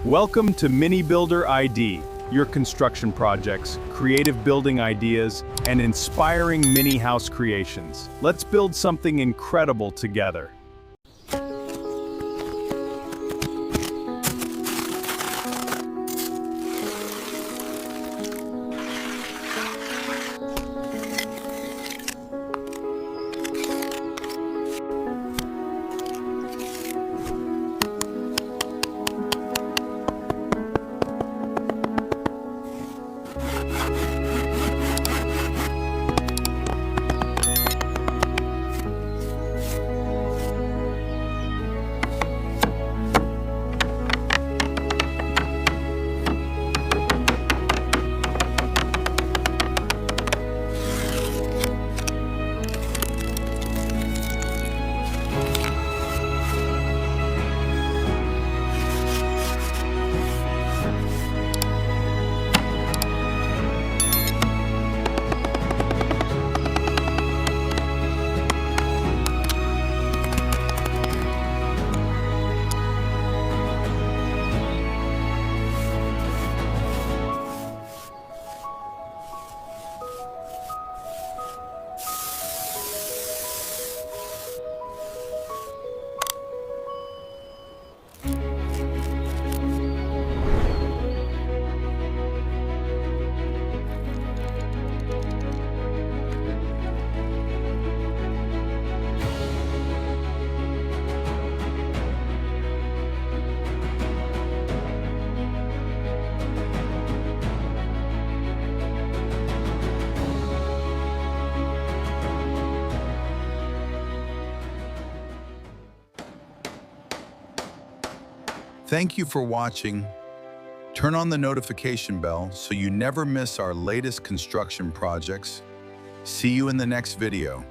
Welcome to Mini Builder ID, your construction projects, creative building ideas, and inspiring mini house creations. Let's build something incredible together. Thank you for watching. Turn on the notification bell so you never miss our latest construction projects. See you in the next video.